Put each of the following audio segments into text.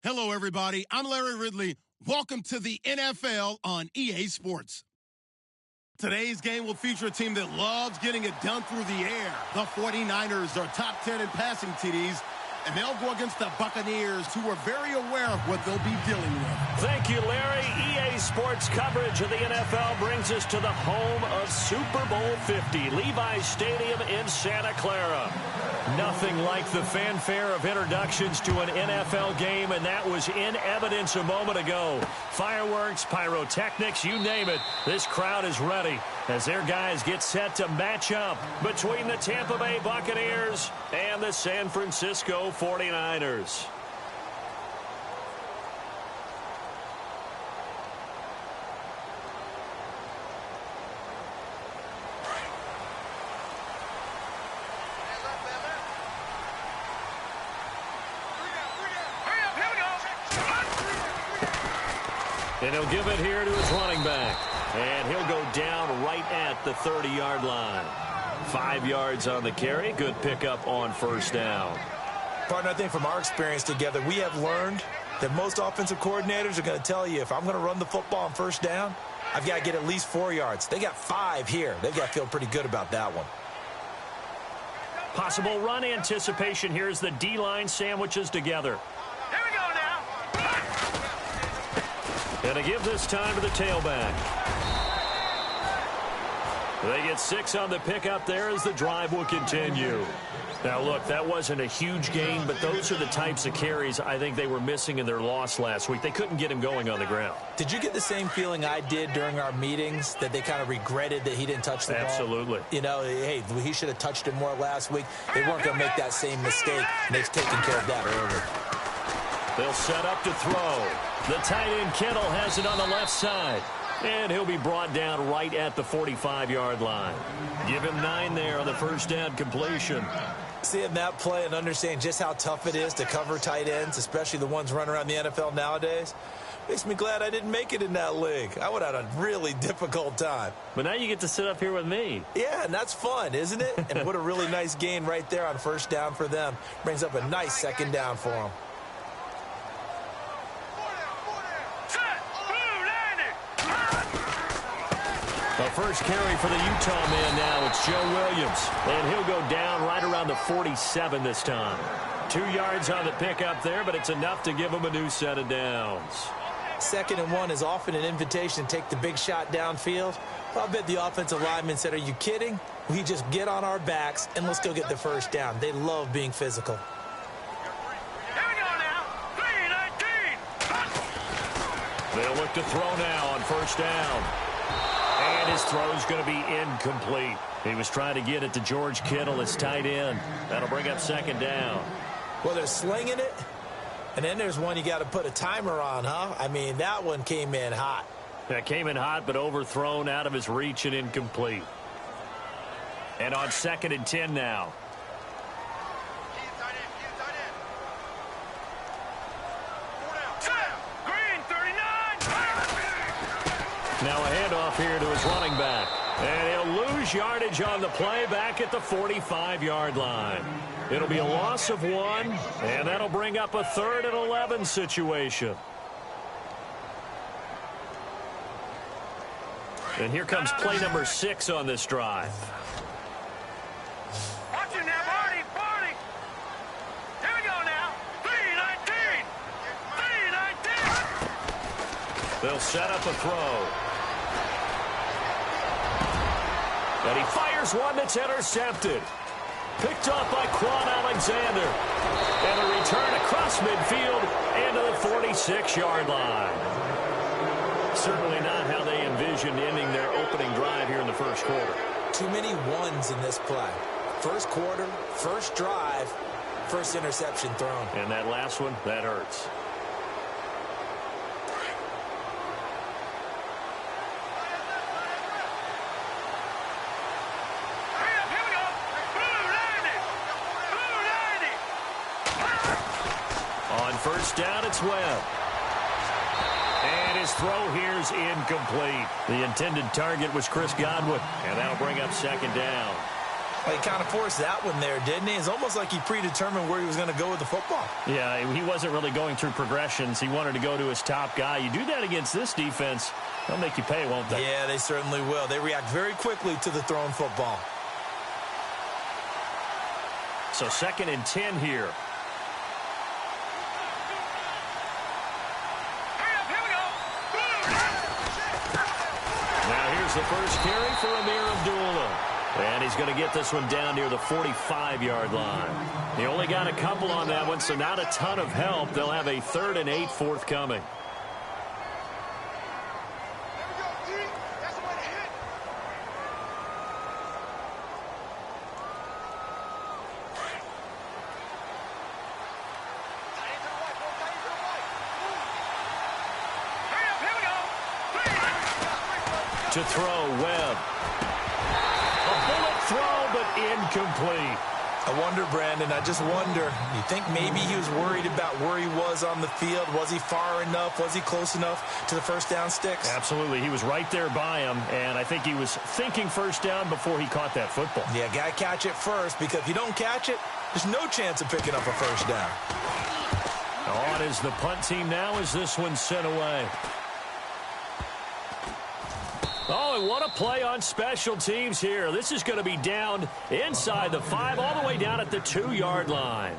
Hello, everybody. I'm Larry Ridley. Welcome to the NFL on EA Sports. Today's game will feature a team that loves getting it done through the air. The 49ers are top 10 in passing TDs, and they'll go against the Buccaneers, who are very aware of what they'll be dealing with. Thank you, Larry. EA Sports coverage of the NFL brings us to the home of Super Bowl 50, Levi's Stadium in Santa Clara. Nothing like the fanfare of introductions to an NFL game, and that was in evidence a moment ago. Fireworks, pyrotechnics, you name it. This crowd is ready as their guys get set to match up between the Tampa Bay Buccaneers and the San Francisco 49ers. And he'll give it here to his running back. And he'll go down right at the 30-yard line. 5 yards on the carry. Good pickup on first down. Partner, I think from our experience together, we have learned that most offensive coordinators are going to tell you, if I'm going to run the football on first down, I've got to get at least 4 yards. They got 5 here. They've got to feel pretty good about that one. Possible run anticipation. Here's the D-line sandwiches together. And a give this time to the tailback. They get 6 on the pickup there as the drive will continue. Now, look, that wasn't a huge gain, but those are the types of carries I think they were missing in their loss last week. They couldn't get him going on the ground. Did you get the same feeling I did during our meetings, that they kind of regretted that he didn't touch the ball? Absolutely. You know, hey, he should have touched it more last week. They weren't going to make that same mistake, and they've taken care of that early. They'll set up to throw. The tight end, Kittle, has it on the left side. And he'll be brought down right at the 45-yard line. Give him 9 there on the first down completion. Seeing that play and understanding just how tough it is to cover tight ends, especially the ones running around the NFL nowadays, makes me glad I didn't make it in that league. I would have had a really difficult time. But now you get to sit up here with me. Yeah, and that's fun, isn't it? And what a really nice gain right there on first down for them. Brings up a nice second down for them. The first carry for the Utah man now, it's Joe Williams. And he'll go down right around the 47 this time. 2 yards on the pickup there, but it's enough to give him a new set of downs. 2nd and 1 is often an invitation to take the big shot downfield. Well, I bet the offensive lineman said, are you kidding? We just get on our backs and let's go get the first down. They love being physical. They'll look to throw now on first down. And his throw's going to be incomplete. He was trying to get it to George Kittle, his tight end. That'll bring up second down. Well, they're slinging it. And then there's one you got to put a timer on, huh? I mean, that one came in hot. That came in hot, but overthrown out of his reach and incomplete. And on 2nd and 10 now. Now a handoff here to his running back. And he'll lose yardage on the play back at the 45-yard line. It'll be a loss of 1, and that'll bring up a 3rd and 11 situation. And here comes play number 6 on this drive. Watch it now, Barney. Here we go now. 3-19. They'll set up a throw. And he fires one that's intercepted. Picked off by Quan Alexander. And a return across midfield into the 46-yard line. Certainly not how they envisioned ending their opening drive here in the first quarter. Too many ones in this play. First quarter, first drive, first interception thrown. And that last one, that hurts. First down, it's Webb. And his throw here's incomplete. The intended target was Chris Godwin, and that'll bring up second down. Well, he kind of forced that one there, didn't he? It's almost like he predetermined where he was going to go with the football. Yeah, he wasn't really going through progressions. He wanted to go to his top guy. You do that against this defense, they'll make you pay, won't they? Yeah, they certainly will. They react very quickly to the thrown football. So 2nd and 10 here. Now here's the first carry for Amir Abdullah. And he's going to get this one down near the 45-yard line. He only got a couple on that one, so not a ton of help. They'll have a 3rd and 8 forthcoming. To throw, Webb. A bullet throw, but incomplete. I wonder, Brandon, I just wonder, you think maybe he was worried about where he was on the field? Was he far enough? Was he close enough to the first down sticks? Absolutely. He was right there by him, and I think he was thinking first down before he caught that football. Yeah, got to catch it first, because if you don't catch it, there's no chance of picking up a first down. On is the punt team now as this one's sent away. Oh, and what a play on special teams here. This is going to be down inside the 5, all the way down at the 2-yard line.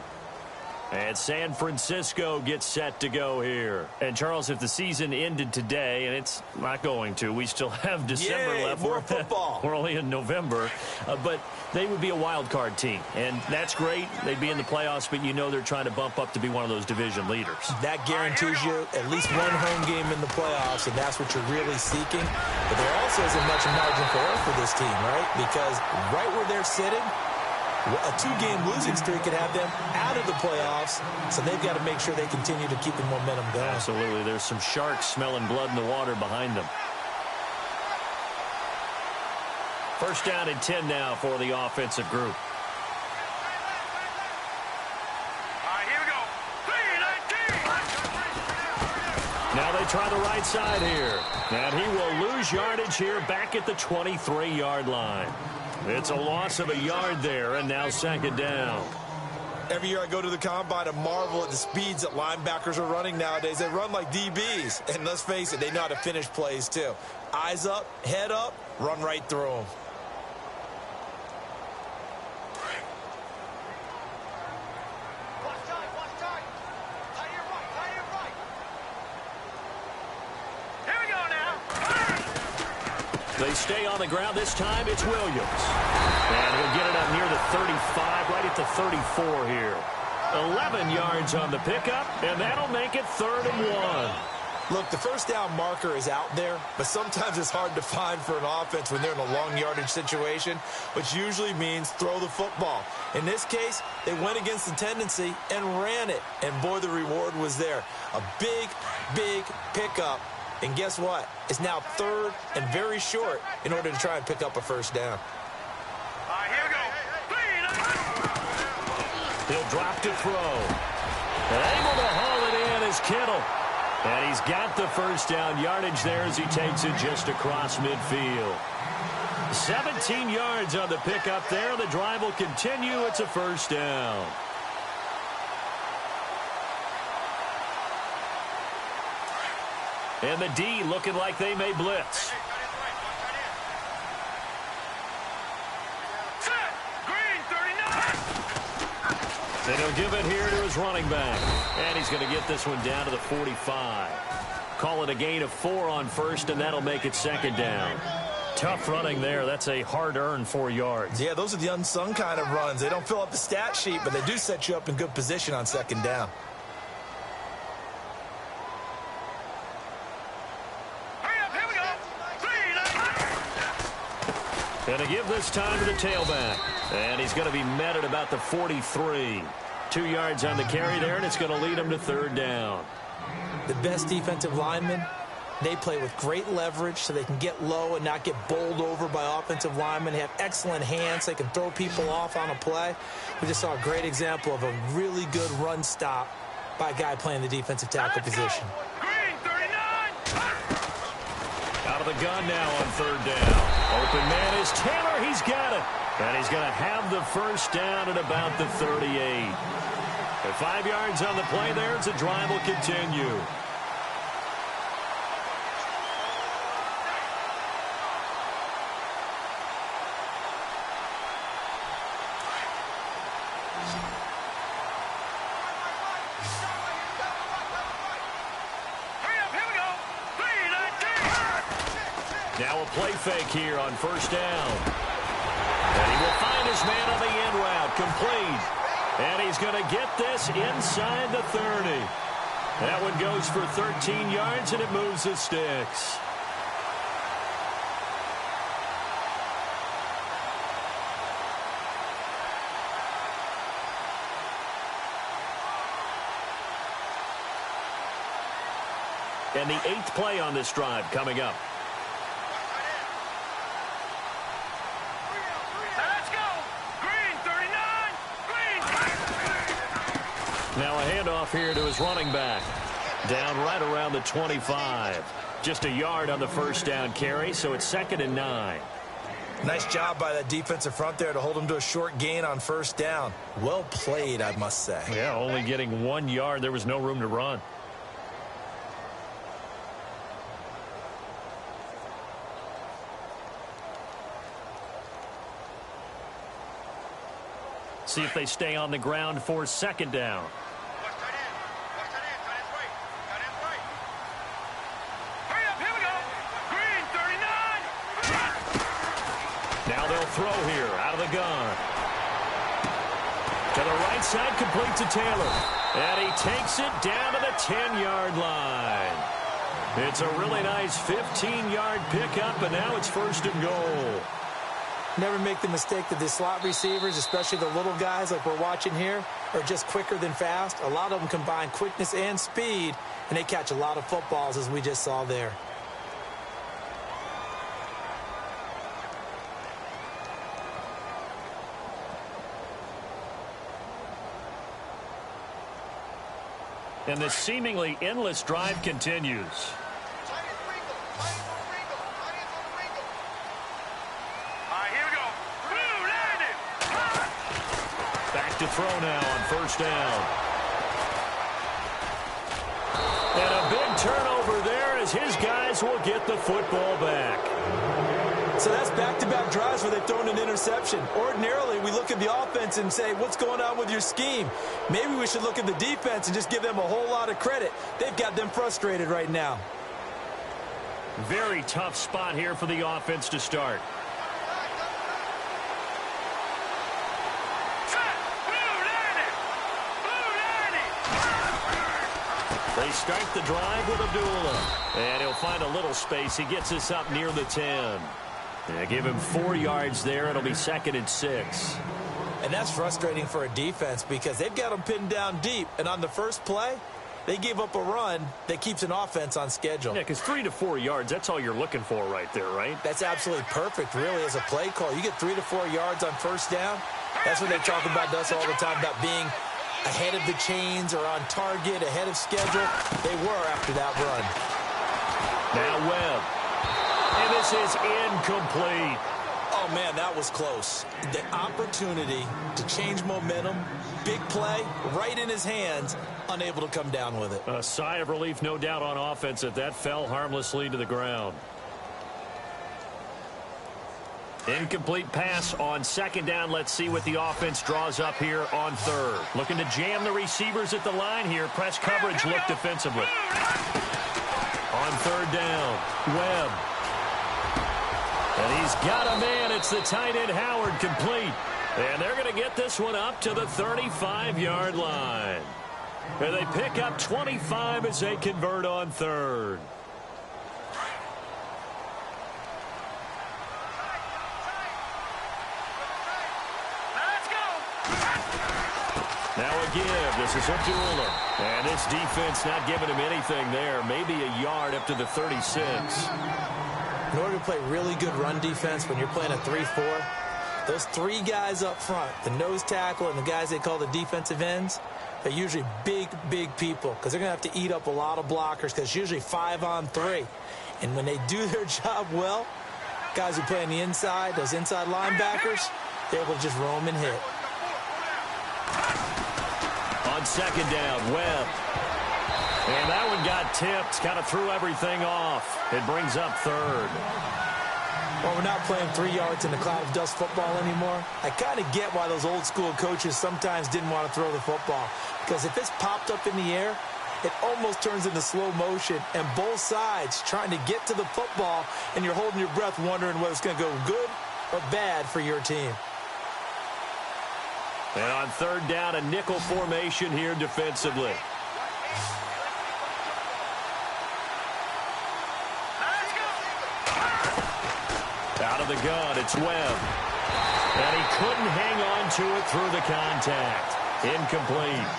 And San Francisco gets set to go here. And, Charles, if the season ended today, and it's not going to, we still have December left. More football. We're only in November. But they would be a wild card team. And that's great. They'd be in the playoffs, but you know they're trying to bump up to be one of those division leaders. That guarantees you at least one home game in the playoffs, and that's what you're really seeking. But there also isn't much margin for error for this team, right? Because right where they're sitting, a 2-game losing streak could have them out of the playoffs, so they've got to make sure they continue to keep the momentum going. Absolutely. There's some sharks smelling blood in the water behind them. 1st down and 10 now for the offensive group. All right, here we go. 3-19. Now they try the right side here. And he will lose yardage here back at the 23-yard line. It's a loss of a yard there, and now 2nd down. Every year I go to the combine and marvel at the speeds that linebackers are running nowadays. They run like DBs. And let's face it, they know how to finish plays too. Eyes up, head up, run right through them. They stay on the ground. This time it's Williams. And he'll get it up near the 35, right at the 34 here. 11 yards on the pickup, and that'll make it 3rd and 1. Look, the first down marker is out there, but sometimes it's hard to find for an offense when they're in a long yardage situation, which usually means throw the football. In this case, they went against the tendency and ran it, and boy, the reward was there. A big, big pickup. And guess what? It's now 3rd and very short in order to try and pick up a first down. All right, here we go. He'll drop to throw. And able to haul it in is Kittle. And he's got the first down yardage there as he takes it just across midfield. 17 yards on the pickup there. The drive will continue. It's a first down. And the D looking like they may blitz. Set. Green, 39. And he'll give it here to his running back. And he's going to get this one down to the 45. Call it a gain of 4 on first, and that'll make it 2nd down. Tough running there. That's a hard-earned 4 yards. Yeah, those are the unsung kind of runs. They don't fill up the stat sheet, but they do set you up in good position on 2nd down. Going to give this time to the tailback. And he's going to be met at about the 43. 2 yards on the carry there, and it's going to lead him to 3rd down. The best defensive linemen, they play with great leverage so they can get low and not get bowled over by offensive linemen. They have excellent hands. They can throw people off on a play. We just saw a great example of a really good run stop by a guy playing the defensive tackle position. Green, 39. Out of the gun now on 3rd down. Open man is Taylor. He's got it. And he's going to have the first down at about the 38. At 5 yards on the play there, the drive will continue. Now a play fake here on first down. And he will find his man on the in route, complete. And he's going to get this inside the 30. That one goes for 13 yards, and it moves the sticks. And the 8th play on this drive coming up. Now a handoff here to his running back. Down right around the 25. Just a yard on the first down carry, so it's 2nd and 9. Nice job by that defensive front there to hold him to a short gain on first down. Well played, I must say. Yeah, only getting 1 yard. There was no room to run. See if they stay on the ground for 2nd down. Now they'll throw here out of the gun. To the right side, complete to Taylor. And he takes it down to the 10-yard line. It's a really nice 15-yard pickup, and now it's 1st and goal. Never make the mistake that the slot receivers, especially the little guys like we're watching here, are just quicker than fast. A lot of them combine quickness and speed, and they catch a lot of footballs, as we just saw there. And this seemingly endless drive continues. Back to throw now on first down. And a big turnover there as his guys will get the football back. So that's back-to-back drives where they've thrown an interception. Ordinarily, we look at the offense and say, what's going on with your scheme? Maybe we should look at the defense and just give them a whole lot of credit. They've got them frustrated right now. Very tough spot here for the offense to start. They start the drive with Abdullah. And he'll find a little space. He gets us up near the 10. They give him 4 yards there. It'll be 2nd and 6. And that's frustrating for a defense because they've got them pinned down deep. And on the first play, they gave up a run that keeps an offense on schedule. Yeah, because 3 to 4 yards, that's all you're looking for right there, right? That's absolutely perfect, really, as a play call. You get 3 to 4 yards on first down. That's what they talk about to us all the time, about being ahead of the chains or on target, ahead of schedule. They were after that run. Now Webb. And this is incomplete. Oh, man, that was close. The opportunity to change momentum, big play, right in his hands, unable to come down with it. A sigh of relief, no doubt, on offense that fell harmlessly to the ground. Incomplete pass on 2nd down. Let's see what the offense draws up here on 3rd. Looking to jam the receivers at the line here. Press coverage look defensively. On 3rd down, Webb. And he's got a man. It's the tight end, Howard, complete. And they're going to get this one up to the 35-yard line. And they pick up 25 as they convert on 3rd. Now a give. This is Abdullah. And this defense not giving him anything there. Maybe a yard up to the 36. In order to play really good run defense when you're playing a 3-4, those 3 guys up front, the nose tackle and the guys they call the defensive ends, they're usually big, big people because they're going to have to eat up a lot of blockers because it's usually 5 on 3. And when they do their job well, guys who play on the inside, those inside linebackers, They're able to just roam and hit. On second down, Webb. And that one got tipped, kind of threw everything off. It brings up third. Well, we're not playing 3 yards in the cloud of dust football anymore. I kind of get why those old school coaches sometimes didn't want to throw the football. Because if it's popped up in the air, it almost turns into slow motion. And both sides trying to get to the football, and you're holding your breath wondering whether it's going to go good or bad for your team. And on third down, a nickel formation here defensively. Out of the gun, it's Webb. And he couldn't hang on to it through the contact. Incomplete.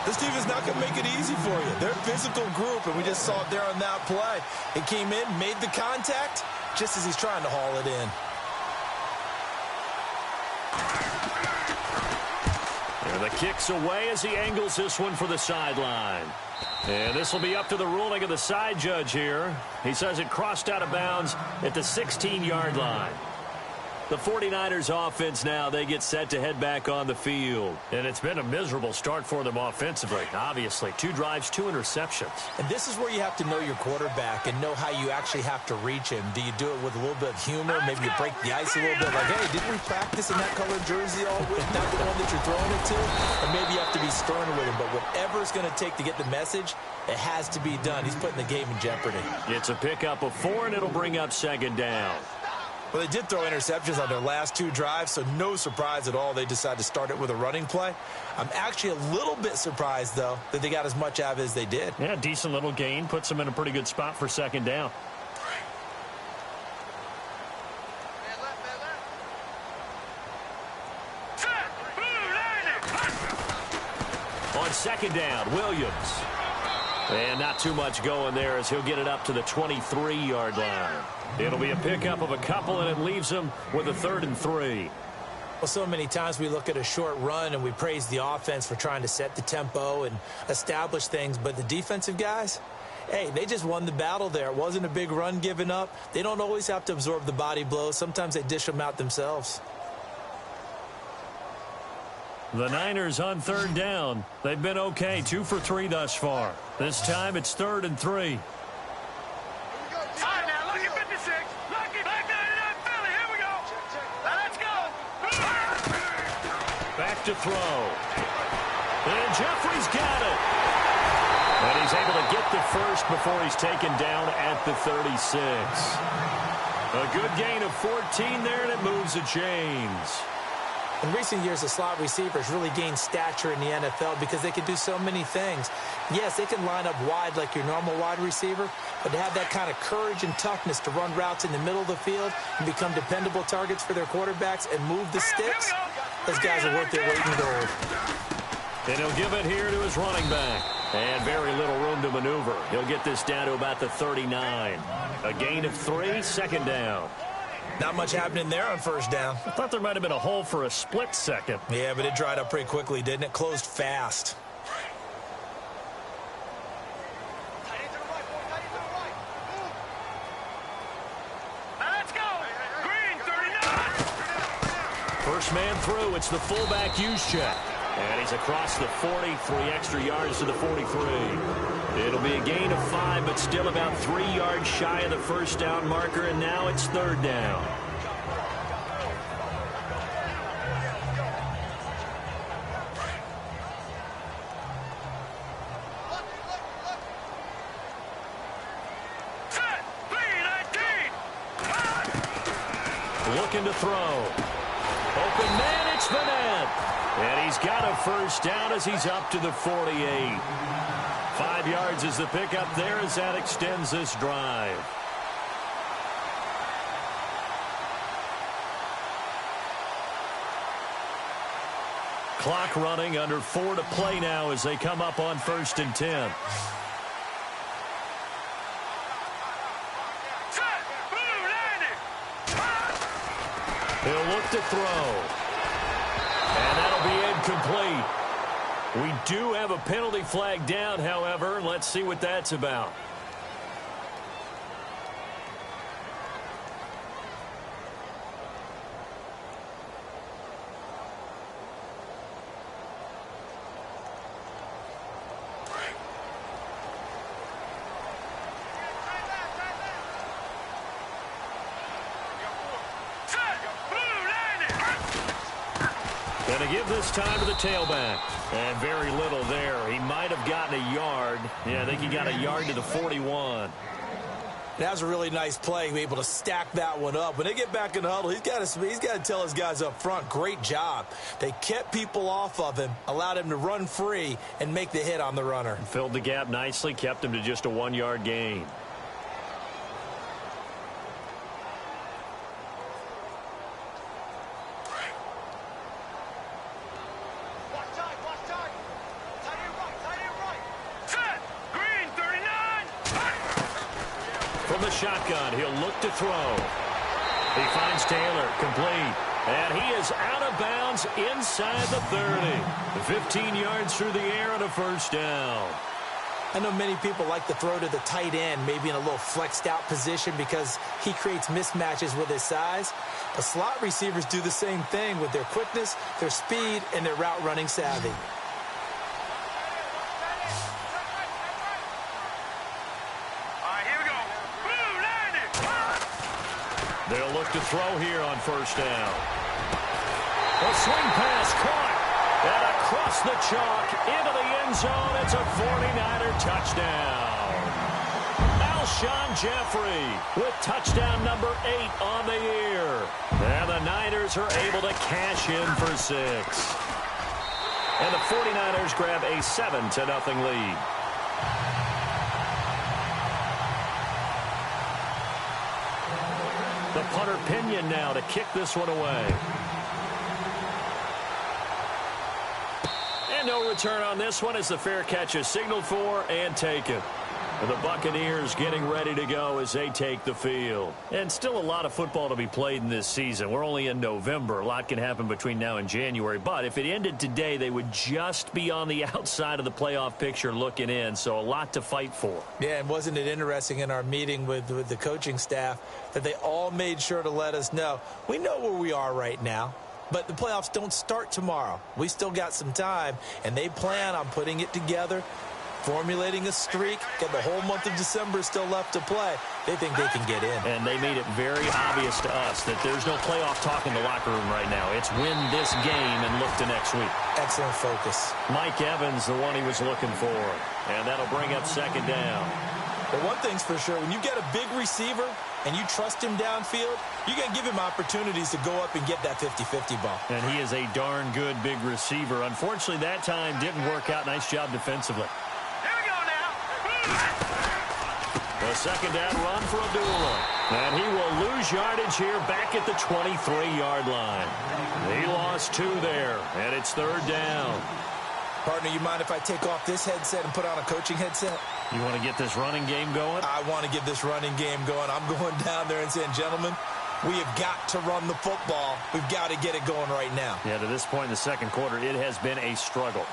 This team is not going to make it easy for you. They're a physical group, and we just saw it there on that play. It came in, made the contact, just as he's trying to haul it in. And the kick's away as he angles this one for the sideline. And this will be up to the ruling of the side judge here. He says it crossed out of bounds at the 16-yard line. The 49ers offense now, they get set to head back on the field. And it's been a miserable start for them offensively, obviously. 2 drives, 2 interceptions. And this is where you have to know your quarterback and know how you actually have to reach him. Do you do it with a little bit of humor? Maybe you break the ice a little bit. Like, hey, didn't we practice in that colored jersey all week? Not the one that you're throwing it to? Or maybe you have to be stern with him. But whatever it's going to take to get the message, it has to be done. He's putting the game in jeopardy. It's a pickup of 4, and it'll bring up second down. Well, they did throw interceptions on their last 2 drives, so no surprise at all they decided to start it with a running play. I'm actually a little bit surprised, though, that they got as much out of it as they did. Yeah, decent little gain. Puts them in a pretty good spot for second down. On second down, Williams. And not too much going there as he'll get it up to the 23-yard line. It'll be a pickup of a couple, and it leaves him with a 3rd and 3. Well, so many times we look at a short run and we praise the offense for trying to set the tempo and establish things, but the defensive guys, hey, they just won the battle there. It wasn't a big run given up. They don't always have to absorb the body blows. Sometimes they dish them out themselves. The Niners on third down. They've been okay, 2 for 3 thus far. This time it's 3rd and 3. Back to throw. And Jeffrey's got it. And he's able to get the first before he's taken down at the 36. A good gain of 14 there, and it moves the chains. In recent years, the slot receivers really gained stature in the NFL because they can do so many things. Yes, they can line up wide like your normal wide receiver, but to have that kind of courage and toughness to run routes in the middle of the field and become dependable targets for their quarterbacks and move the sticks, those guys are worth their weight in gold. And he'll give it here to his running back. And very little room to maneuver. He'll get this down to about the 39. A gain of 3, second down. Not much happening there on first down. I thought there might have been a hole for a split second. Yeah, but it dried up pretty quickly, didn't it? Closed fast. Let's go. Green 39. First man through. It's the fullback use check. And he's across the 40, 3 extra yards to the 43. It'll be a gain of 5, but still about 3 yards shy of the first down marker, and now it's third down. Set. 3-19. Looking to throw. Open man, it's Vanette. And he's got a first down as he's up to the 48. 5 yards is the pickup there as that extends this drive. Clock running, under 4 to play now as they come up on 1st and 10. Set. Blue 90. He'll look to throw. And that'll be incomplete. We do have a penalty flag down, however. Let's see what that's about. Going to give this time to the tailback. And very little there. He might have gotten a yard. Yeah, I think he got a yard to the 41. That was a really nice play, to be able to stack that one up. When they get back in the huddle, he's got to tell his guys up front, great job. They kept people off of him, allowed him to run free, and make the hit on the runner. Filled the gap nicely, kept him to just a 1-yard gain. From the shotgun, he'll look to throw. He finds Taylor, complete. And he is out of bounds inside the 30. 15 yards through the air and a first down. I know many people like to throw to the tight end, maybe in a little flexed out position because he creates mismatches with his size. But slot receivers do the same thing with their quickness, their speed, and their route running savvy. They'll look to throw here on first down. A swing pass caught. And across the chalk into the end zone. It's a 49er touchdown. Alshon Jeffrey with touchdown number 8 on the year. And the Niners are able to cash in for 6. And the 49ers grab a 7-0 lead. The punter Pinion now to kick this one away. And no return on this one as the fair catch is signaled for and taken. And the Buccaneers getting ready to go as they take the field. And still a lot of football to be played in this season. We're only in November. A lot can happen between now and January. But if it ended today, they would just be on the outside of the playoff picture looking in. So a lot to fight for. Yeah, and wasn't it interesting in our meeting with the coaching staff that they all made sure to let us know, we know where we are right now. But the playoffs don't start tomorrow. We still got some time, and they plan on putting it together, formulating a streak, and the whole month of December still left to play. They think they can get in. And they made it very obvious to us that there's no playoff talk in the locker room right now. It's win this game and look to next week. Excellent focus. Mike Evans, the one he was looking for. And that'll bring up second down. But one thing's for sure, when you get a big receiver and you trust him downfield, you're going to give him opportunities to go up and get that 50-50 ball. And he is a darn good big receiver. Unfortunately, that time didn't work out. Nice job defensively. Here we go now. A second down run for Abdullah. And he will lose yardage here back at the 23-yard line. He lost 2 there, and it's third down. Partner, you mind if I take off this headset and put on a coaching headset? You want to get this running game going? I want to get this running game going. I'm going down there and saying, gentlemen, we have got to run the football. We've got to get it going right now. Yeah, to this point in the second quarter, it has been a struggle.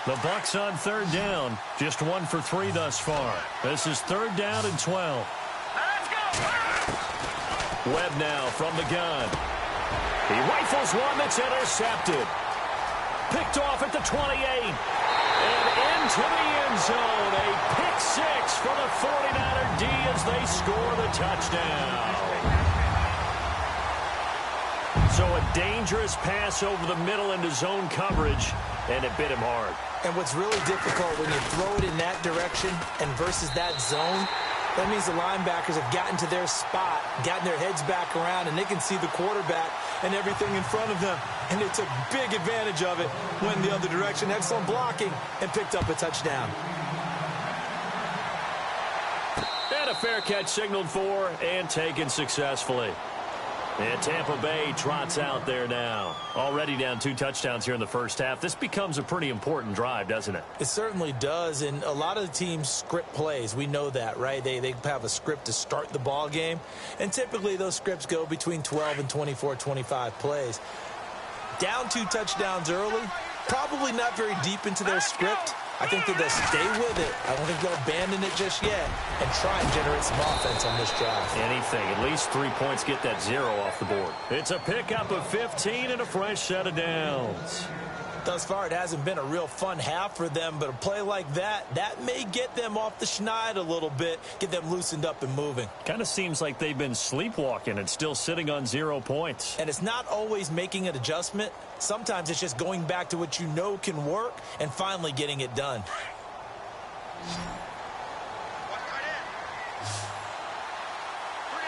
The Bucs on third down. Just 1 for 3 thus far. This is third down and 12. Let's go. Webb now from the gun. He rifles one that's intercepted. Picked off at the 28. And into the end zone. A pick 6 for the 49er D as they score the touchdown. So a dangerous pass over the middle into zone coverage, and it bit him hard. And what's really difficult when you throw it in that direction and versus that zone, that means the linebackers have gotten to their spot, gotten their heads back around, and they can see the quarterback and everything in front of them. And they took big advantage of it, went the other direction, excellent blocking, and picked up a touchdown. And a fair catch signaled for and taken successfully. And Tampa Bay trots out there now. Already down 2 touchdowns here in the first half. This becomes a pretty important drive, doesn't it? It certainly does, and a lot of the teams script plays. We know that, right? They have a script to start the ball game, and typically those scripts go between 12 and 24, 25 plays. Down 2 touchdowns early, probably not very deep into their script. I think that they'll stay with it. I don't think they'll abandon it just yet and try and generate some offense on this drive. Anything. At least 3 points, get that 0 off the board. It's a pickup of 15 and a fresh set of downs. Thus far, it hasn't been a real fun half for them, but a play like that may get them off the schneid a little bit, get them loosened up and moving. Kind of seems like they've been sleepwalking and still sitting on 0 points. And it's not always making an adjustment. Sometimes it's just going back to what you know can work and finally getting it done.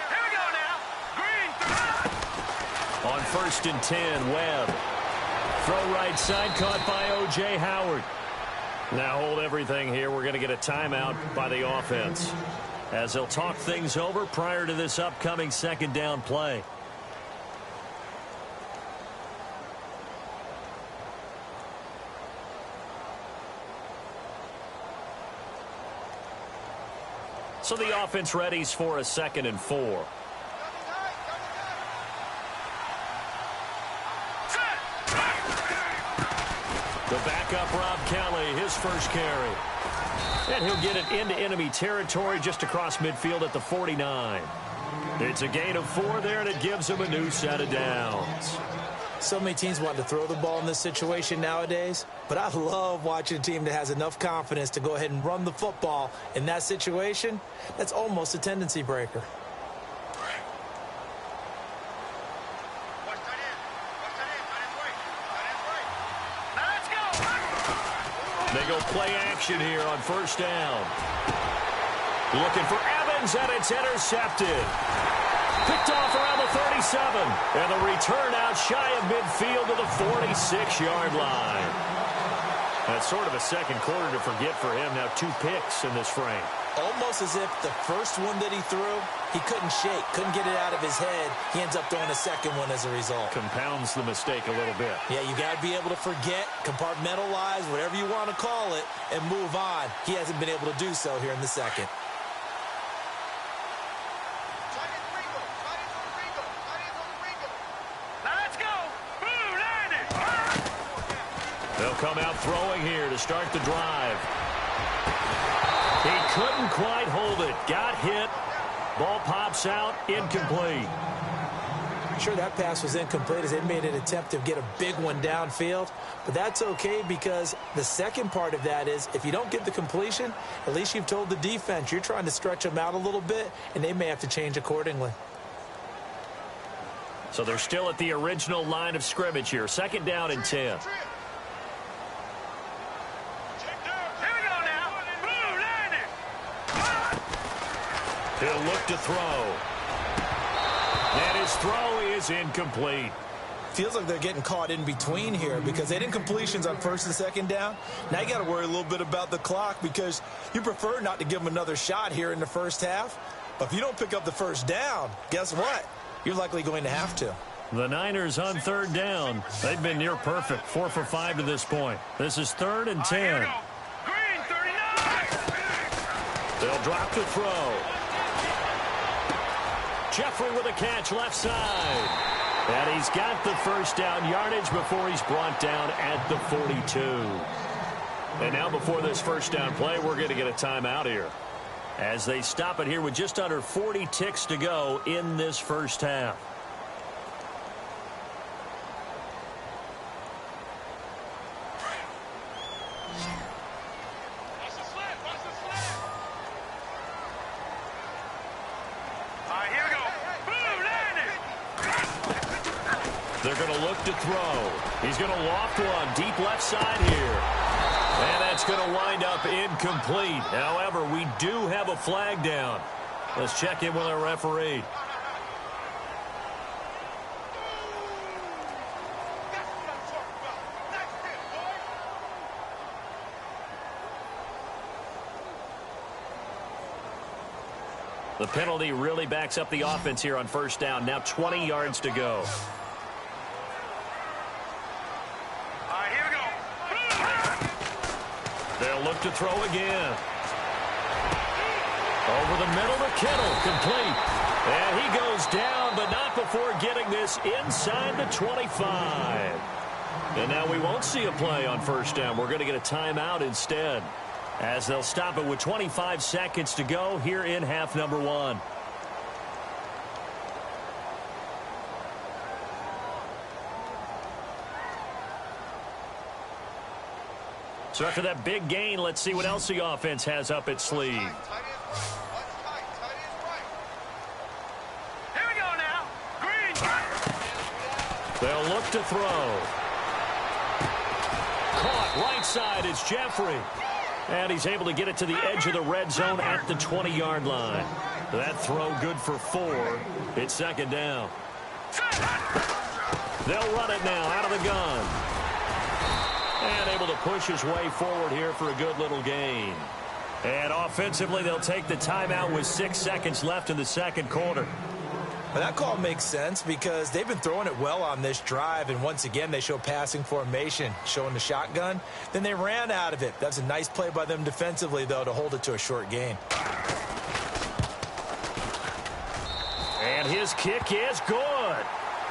Here we go now. Green. On 1st and 10, Webb. Throw right side, caught by O.J. Howard. Now hold everything here. We're going to get a timeout by the offense, as they'll talk things over prior to this upcoming 2nd down play. So the offense readies for a 2nd and 4. The backup, Rob Kelly, his first carry. And he'll get it into enemy territory just across midfield at the 49. It's a gain of 4 there, and it gives him a new set of downs. So many teams want to throw the ball in this situation nowadays, but I love watching a team that has enough confidence to go ahead and run the football in that situation. That's almost a tendency breaker. They go play action here on 1st down. Looking for Evans, and it's intercepted. Picked off around the 37. And the return out shy of midfield to the 46-yard line. That's sort of a second quarter to forget for him. Now 2 picks in this frame. Almost as if the first one that he threw, he couldn't shake, couldn't get it out of his head. He ends up throwing a second one as a result. Compounds the mistake a little bit. Yeah, you got to be able to forget, compartmentalize, whatever you want to call it, and move on. He hasn't been able to do so here in the second. Let's go. Blue landed. They'll come out throwing here to start the drive. He couldn't quite hold it. Got hit. Ball pops out. Incomplete. Sure, that pass was incomplete as they made an attempt to get a big one downfield. But that's okay because the second part of that is if you don't get the completion, at least you've told the defense you're trying to stretch them out a little bit, and they may have to change accordingly. So they're still at the original line of scrimmage here. 2nd down and 10. He'll look to throw. And his throw is incomplete. Feels like they're getting caught in between here because they didn't completions on 1st and 2nd down. Now you got to worry a little bit about the clock because you prefer not to give them another shot here in the first half. But if you don't pick up the 1st down, guess what? You're likely going to have to. The Niners on 3rd down. They've been near perfect. 4 for 5 to this point. This is 3rd and 10. Green 39. They'll drop to throw. Jeffrey with a catch left side. And he's got the 1st down yardage before he's brought down at the 42. And now before this 1st down play, we're going to get a timeout here, as they stop it here with just under 40 ticks to go in this 1st half. They're going to look to throw. He's going to loft one deep left side here. And that's going to wind up incomplete. However, we do have a flag down. Let's check in with our referee. The penalty really backs up the offense here on 1st down. Now 20 yards to go. They'll look to throw again. Over the middle to Kittle, complete. And he goes down, but not before getting this inside the 25. And now we won't see a play on 1st down. We're going to get a timeout instead, as they'll stop it with 25 seconds to go here in half number 1. So after that big gain, let's see what else the offense has up its sleeve. Here we go now. Green. They'll look to throw. Caught right side is Jeffrey. And he's able to get it to the edge of the red zone at the 20-yard line. That throw good for 4. It's second down. They'll run it now out of the gun. And able to push his way forward here for a good little gain. And offensively, they'll take the timeout with 6 seconds left in the second quarter. Well, that call makes sense because they've been throwing it well on this drive, and once again, they show passing formation, showing the shotgun. Then they ran out of it. That's a nice play by them defensively, though, to hold it to a short gain. And his kick is good.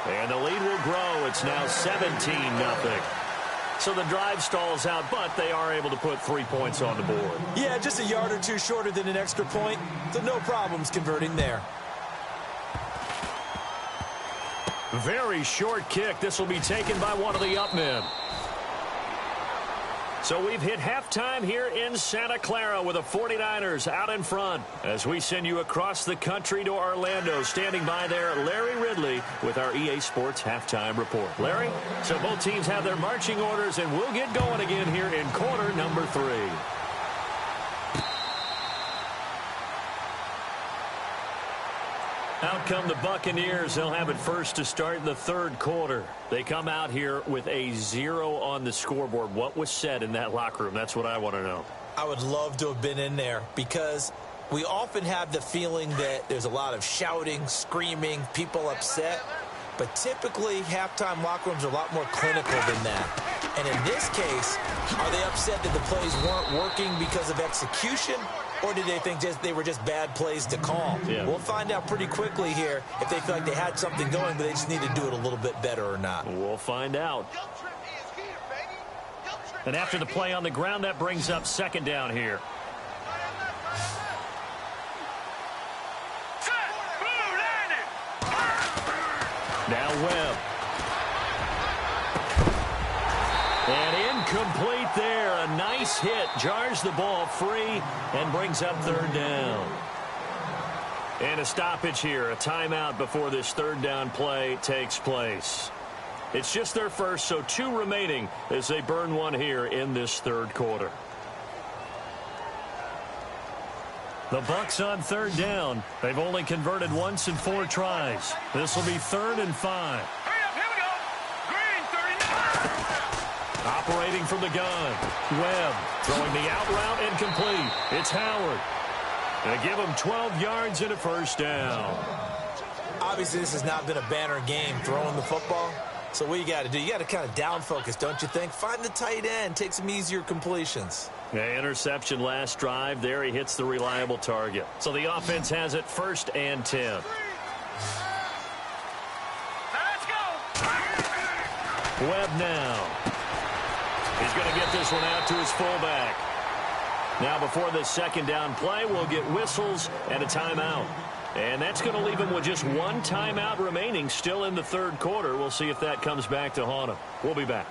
And the lead will grow. It's now 17-0. So the drive stalls out, but they are able to put 3 points on the board. Yeah, just a yard or two shorter than an extra point, so no problems converting there. Very short kick. This will be taken by one of the up men. So we've hit halftime here in Santa Clara with the 49ers out in front. As we send you across the country to Orlando, standing by there, Larry Ridley with our EA Sports Halftime Report. Larry, so both teams have their marching orders, and we'll get going again here in quarter number 3. Out come the Buccaneers. They'll have it first to start in the third quarter. They come out here with a 0 on the scoreboard. What was said in that locker room? That's what I want to know. I would love to have been in there because we often have the feeling that there's a lot of shouting, screaming, people upset. But typically, halftime locker rooms are a lot more clinical than that. And in this case, are they upset that the plays weren't working because of execution? Or did they think they were just bad plays to call? Yeah. We'll find out pretty quickly here if they feel like they had something going, but they just need to do it a little bit better or not. We'll find out. And after the play on the ground, that brings up second down here. Now Webb. And incomplete there. A nice hit. Jars the ball free and brings up third down. And a stoppage here. A timeout before this third down play takes place. It's just their first, so 2 remaining as they burn one here in this third quarter. The Bucs on third down. They've only converted once in 4 tries. This will be 3rd and 5. Hurry up, here we go. Green, 39. Operating from the gun. Webb throwing the out route incomplete. It's Howard. They give him 12 yards and a first down. Obviously, this has not been a banner game throwing the football. So what you got to do, you got to kind of down focus, don't you think? Find the tight end, take some easier completions. Yeah, interception last drive. There he hits the reliable target. So the offense has it 1st and 10. Let's go. Webb now. He's going to get this one out to his fullback. Now before this second down play, we'll get whistles and a timeout. And that's going to leave him with just 1 timeout remaining still in the third quarter. We'll see if that comes back to haunt him. We'll be back.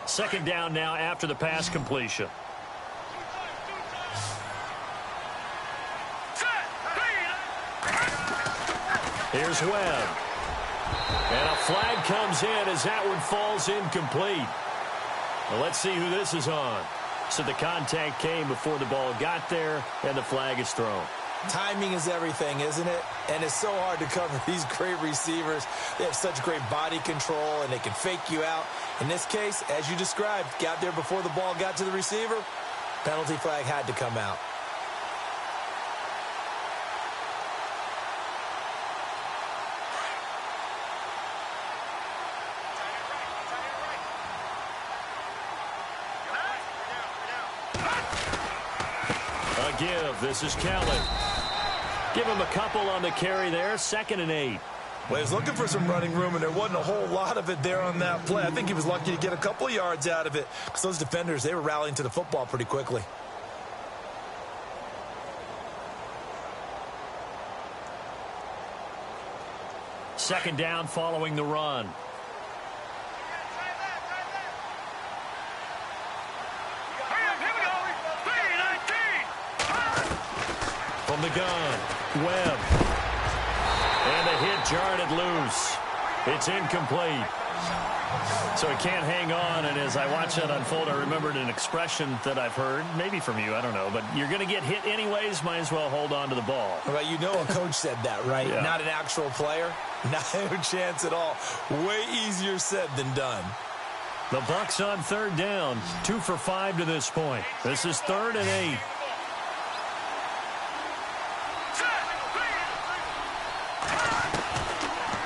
Second down now after the pass completion. Here's Webb. And a flag comes in as that one falls incomplete. Well, let's see who this is on. So the contact came before the ball got there, and the flag is thrown. Timing is everything, isn't it? And it's so hard to cover these great receivers. They have such great body control, and they can fake you out. In this case, as you described, got there before the ball got to the receiver. Penalty flag had to come out. give. This is Kelly. Give him a couple on the carry there. 2nd and 8. Well, he was looking for some running room, and there wasn't a whole lot of it there on that play. I think he was lucky to get a couple of yards out of it because those defenders, they were rallying to the football pretty quickly. Second down following the run. From the gun, Webb. And the hit jarred it loose. It's incomplete. So he can't hang on, and as I watch that unfold, I remembered an expression that I've heard, maybe from you, I don't know, but you're going to get hit anyways, might as well hold on to the ball. Well, you know a coach said that, right? Yeah. Not an actual player. No chance at all. Way easier said than done. The Bucs on 3rd down, 2 for 5 to this point. This is 3rd and 8.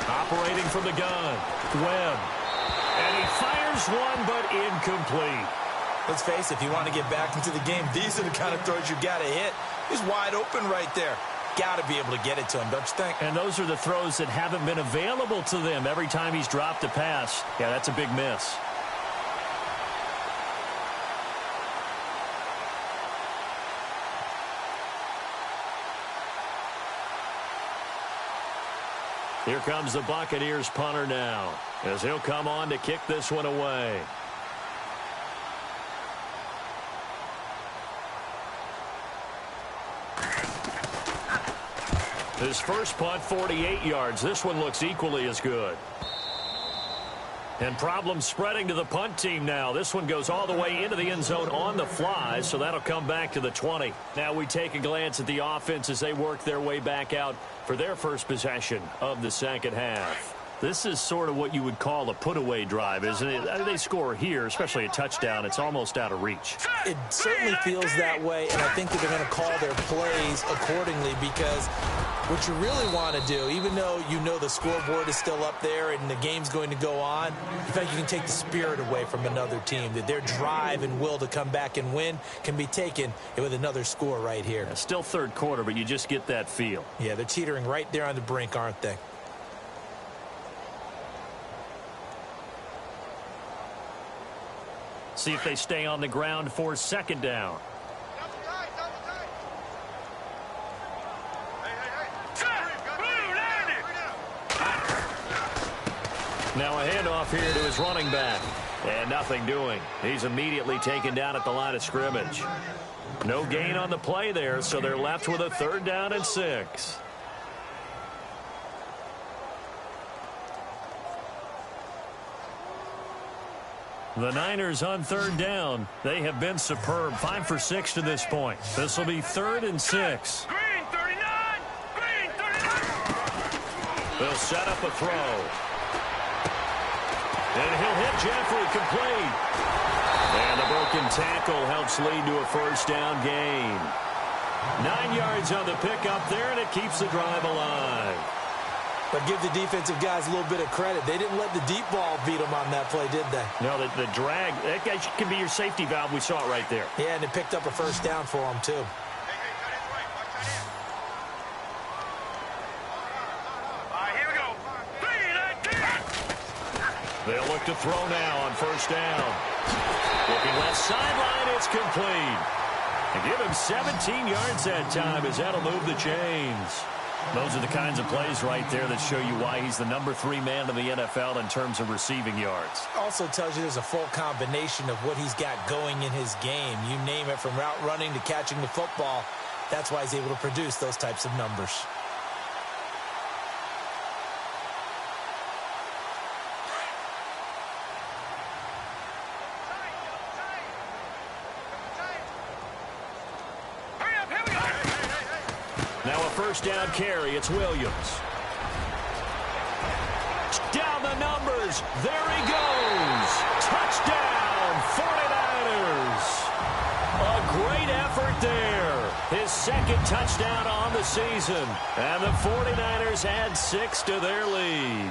Operating from the gun, Webb. And he fires one, but incomplete. Let's face it, if you want to get back into the game, these are the kind of throws you got to hit. He's wide open right there. Got to be able to get it to him, don't you think? And those are the throws that haven't been available to them every time he's dropped a pass. Yeah, that's a big miss. Here comes the Buccaneers punter now, as he'll come on to kick this one away. His first punt, 48 yards. This one looks equally as good. And problems spreading to the punt team now. This one goes all the way into the end zone on the fly, so that'll come back to the 20. Now we take a glance at the offense as they work their way back out for their first possession of the second half. This is sort of what you would call a put-away drive, isn't it? They score here, especially a touchdown. It's almost out of reach. It certainly feels that way, and I think that they're going to call their plays accordingly because what you really want to do, even though you know the scoreboard is still up there and the game's going to go on, in fact, you can take the spirit away from another team, that their drive and will to come back and win can be taken with another score right here. Yeah, still 3rd quarter, but you just get that feel. Yeah, they're teetering right there on the brink, aren't they? See if they stay on the ground for 2nd down. Now a handoff here to his running back. And nothing doing. He's immediately taken down at the line of scrimmage. No gain on the play there, so they're left with a 3rd down and 6. The Niners on 3rd down. They have been superb. 5 for 6 to this point. This will be 3rd and 6. Green 39! Green 39! They'll set up a throw. And he'll hit Jeffrey complete. And the broken tackle helps lead to a 1st down gain. 9 yards on the pickup there, and it keeps the drive alive. But give the defensive guys a little bit of credit. They didn't let the deep ball beat them on that play, did they? No, the drag, that guy can be your safety valve. We saw it right there. Yeah, and it picked up a 1st down for them, too. Here we go. 3-19! They'll look to throw now on 1st down. Looking left sideline, it's complete. And give him 17 yards that time as that'll move the chains. Those are the kinds of plays right there that show you why he's the number 3 man in the NFL in terms of receiving yards. Also tells you there's a full combination of what he's got going in his game. You name it, from route running to catching the football. That's why he's able to produce those types of numbers. Now a 1st down carry. It's Williams. Down the numbers. There he goes. Touchdown, 49ers. A great effort there. His 2nd touchdown on the season. And the 49ers add 6 to their lead.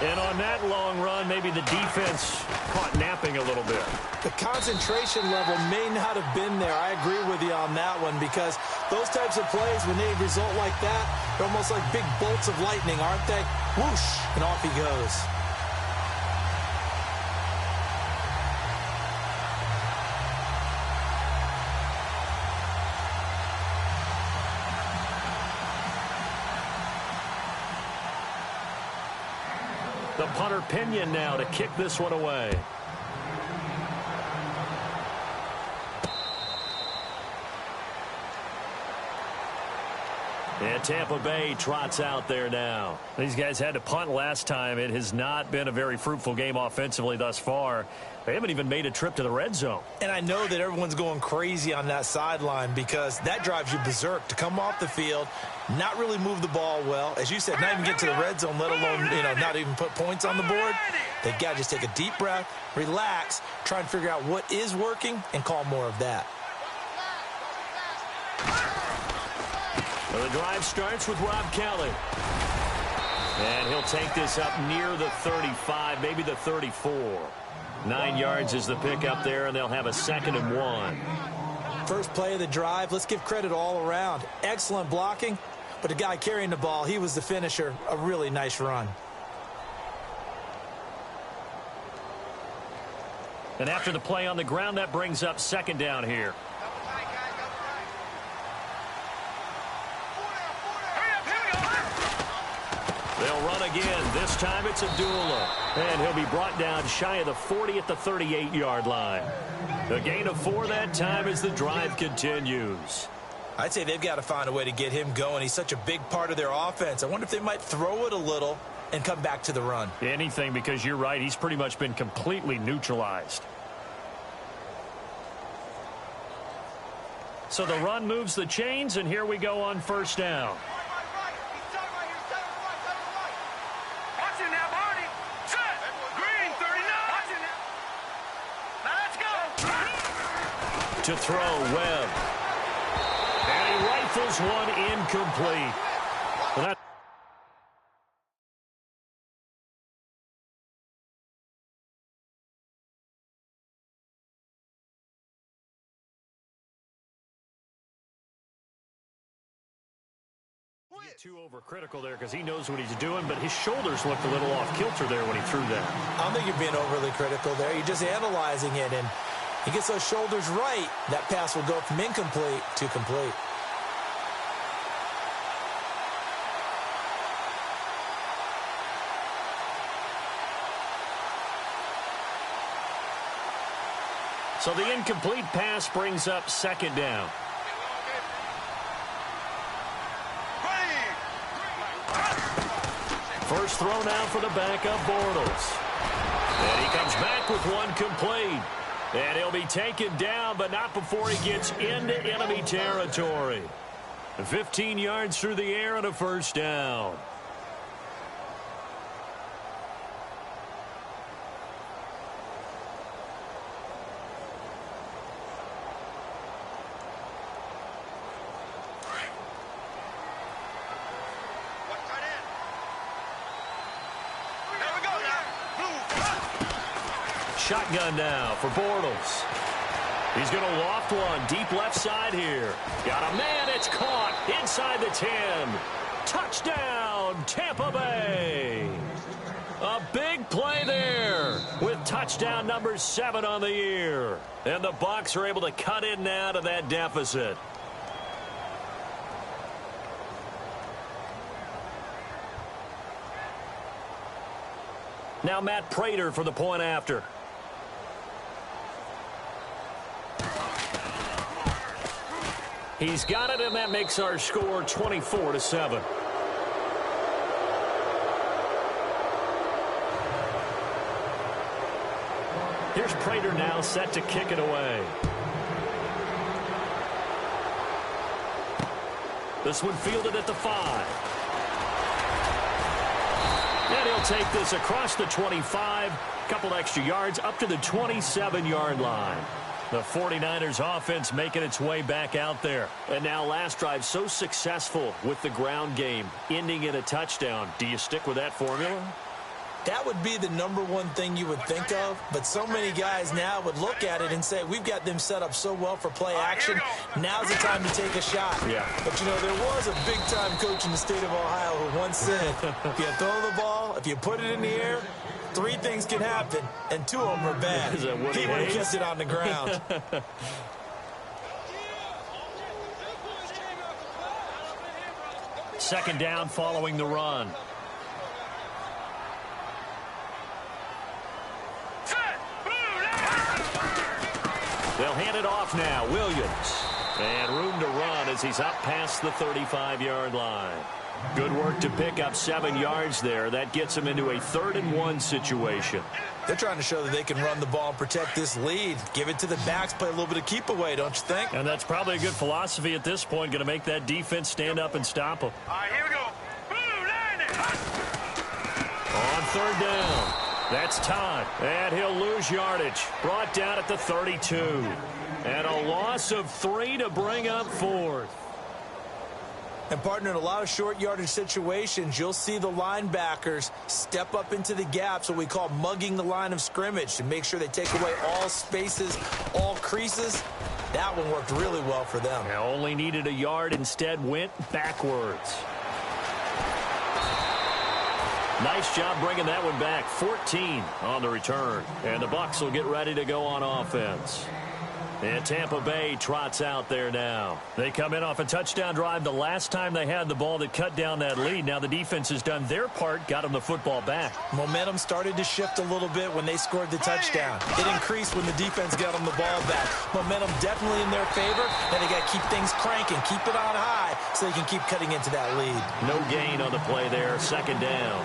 And on that long run, maybe the defense caught napping a little bit. The concentration level may not have been there. I agree with you on that one, because those types of plays, when they result like that, they're almost like big bolts of lightning, aren't they? Whoosh, and off he goes. The punter Pinion now to kick this one away. And Tampa Bay trots out there now. These guys had to punt last time. It has not been a very fruitful game offensively thus far. They haven't even made a trip to the red zone. And I know that everyone's going crazy on that sideline, because that drives you berserk to come off the field, not really move the ball well. As you said, not even get to the red zone, let alone, not even put points on the board. They've got to just take a deep breath, relax, try and figure out what is working, and call more of that. Well, the drive starts with Rob Kelly. And he'll take this up near the 35, maybe the 34. 9 yards is the pick up there, and they'll have a 2nd and 1. First play of the drive, let's give credit all around. Excellent blocking, but the guy carrying the ball, he was the finisher. A really nice run. And after the play on the ground, that brings up 2nd down here. They'll run again. This time it's Abdullah. And he'll be brought down shy of the 40 at the 38-yard line. A gain of 4 that time as the drive continues. I'd say they've got to find a way to get him going. He's such a big part of their offense. I wonder if they might throw it a little and come back to the run. Anything, because you're right. He's pretty much been completely neutralized. So the run moves the chains, and here we go on 1st down. To throw, Webb. And he rifles one incomplete. Well, that get too overcritical there, because he knows what he's doing, but his shoulders looked a little off kilter there when he threw that. I don't think you're being overly critical there. You're just analyzing it, and he gets those shoulders right, that pass will go from incomplete to complete. So the incomplete pass brings up 2nd down. First throw now for the backup Bortles. And he comes back with one complete. And he'll be taken down, but not before he gets into enemy territory. 15 yards through the air and a 1st down. Shotgun now for Bortles. He's going to loft one deep left side here. Got a man. It's caught inside the 10. Touchdown, Tampa Bay. A big play there with touchdown number 7 on the year. And the Bucs are able to cut in now to that deficit. Now Matt Prater for the point after. He's got it, and that makes our score 24-7. Here's Prater now set to kick it away. This one fielded at the 5. And he'll take this across the 25, a couple extra yards up to the 27-yard line. The 49ers offense making its way back out there. And now last drive so successful with the ground game, ending in a touchdown. Do you stick with that formula? That would be the number one thing you would think of, but so many guys now would look at it and say, we've got them set up so well for play action. Now's the time to take a shot. Yeah. But, you know, there was a big-time coach in the state of Ohio who once said, if you throw the ball, if you put it in the air, 3 things can happen, and 2 of them are bad. Is that what he would have kept it on the ground. Second down following the run. They'll hand it off now. Williams. And room to run as he's up past the 35-yard line. Good work to pick up 7 yards there. That gets him into a 3rd and 1 situation. They're trying to show that they can run the ball and protect this lead. Give it to the backs, play a little bit of keep away, don't you think? And that's probably a good philosophy at this point. Going to make that defense stand up and stop them. All right, here we go. On 3rd down. That's time. And he'll lose yardage. Brought down at the 32. And a loss of 3 to bring up 4th. And, partner, in a lot of short yardage situations, you'll see the linebackers step up into the gaps, what we call mugging the line of scrimmage, to make sure they take away all spaces, all creases. That one worked really well for them. Now only needed a yard, instead went backwards. Nice job bringing that one back. 14 on the return. And the Bucs will get ready to go on offense. And Tampa Bay trots out there now. They come in off a touchdown drive the last time they had the ball that cut down that lead. Now the defense has done their part, got them the football back. Momentum started to shift a little bit when they scored the touchdown. It increased when the defense got them the ball back. Momentum definitely in their favor. Now they got to keep things cranking, keep it on high so they can keep cutting into that lead. No gain on the play there. 2nd down.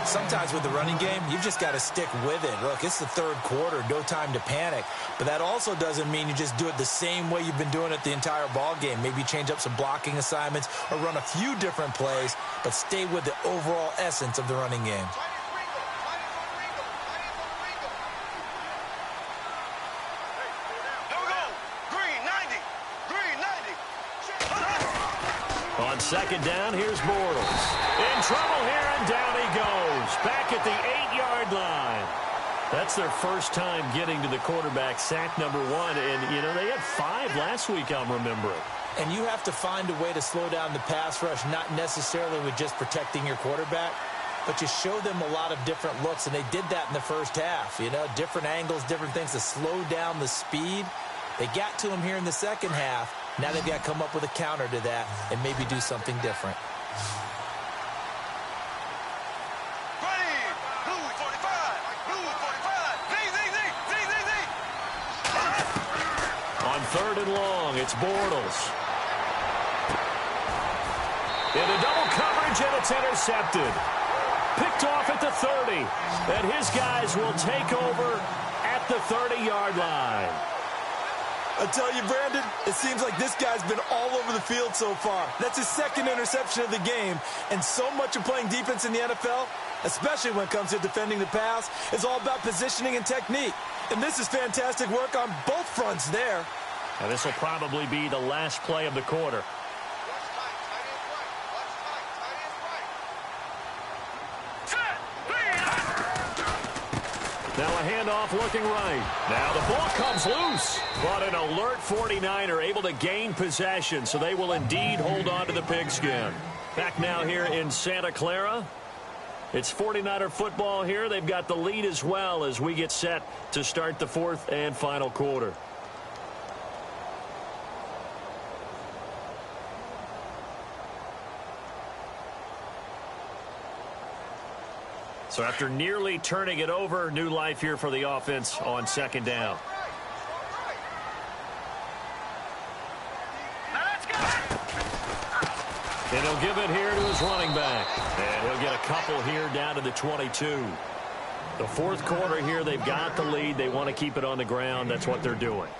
Sometimes with the running game, you've just got to stick with it. Look, it's the 3rd quarter, no time to panic. But that also doesn't mean you just do it the same way you've been doing it the entire ball game. Maybe change up some blocking assignments or run a few different plays, but stay with the overall essence of the running game. On 2nd down, here's Bortles. In trouble here, and down he goes. Back at the 8-yard line. That's their first time getting to the quarterback, sack number 1. And, you know, they had 5 last week, I'm remembering. And you have to find a way to slow down the pass rush, not necessarily with just protecting your quarterback, but you show them a lot of different looks, and they did that in the first half. You know, different angles, different things to slow down the speed. They got to him here in the second half. Now they've got to come up with a counter to that and maybe do something different. On 3rd and long, it's Bortles. Into double coverage, and it's intercepted. Picked off at the 30. And his guys will take over at the 30-yard line. I tell you, Brandon, it seems like this guy's been all over the field so far. That's his 2nd interception of the game. And so much of playing defense in the NFL, especially when it comes to defending the pass, is all about positioning and technique. And this is fantastic work on both fronts there. Now this will probably be the last play of the quarter. Now a handoff looking right. Now the ball comes loose. But an alert 49er able to gain possession, so they will indeed hold on to the pigskin. Back now here in Santa Clara. It's 49er football here. They've got the lead as well as we get set to start the 4th and final quarter. So after nearly turning it over, new life here for the offense on 2nd down. And he'll give it here to his running back. And he'll get a couple here down to the 22. The 4th quarter here, they've got the lead. They want to keep it on the ground. That's what they're doing.